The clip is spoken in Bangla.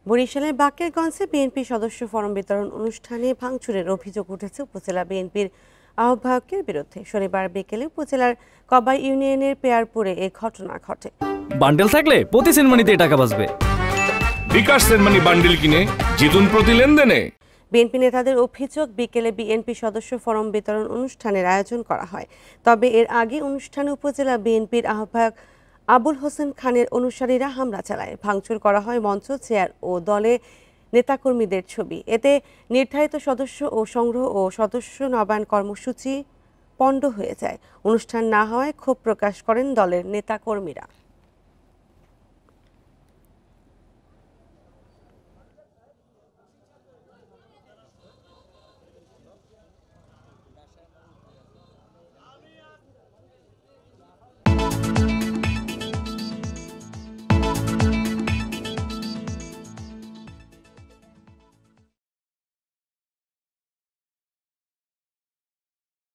বরিশালের বাকেরগঞ্জে বিএনপি সদস্য ফরম বিতরণ অনুষ্ঠানে ভাঙচুরের অভিযোগ উঠেছে উপজেলা বিএনপির আহ্বায়কের বিরুদ্ধে। শনিবার বিকেলে উপজেলার কবাই ইউনিয়নের পেয়ারপুরে এ ঘটনা ঘটে। বান্ডেল থাকলে প্রতি সেনমানিতে টাকা বাঁচবে। বিকাশ সেনমানি বান্ডেল কিনে জিতুন প্রতি লেনদেনে। বিএনপি নেতাদের অভিযোগ, বিকেলে বিএনপি সদস্য ফরম বিতরণ অনুষ্ঠানের আয়োজন করা হয়। তবে এর আগে অনুষ্ঠানে উপজেলা বিএনপির আহ্বায়ক আবুল হোসেন খানের অনুসারীরা হামলা চালায়। ভাঙচুর করা হয় মঞ্চ, চেয়ার ও দলে নেতাকর্মীদের ছবি। এতে নির্ধারিত সদস্য ও সংগ্রহ ও সদস্য নবায়ন কর্মসূচি পণ্ড হয়ে যায়। অনুষ্ঠান না হওয়ায় ক্ষোভ প্রকাশ করেন দলের নেতাকর্মীরা।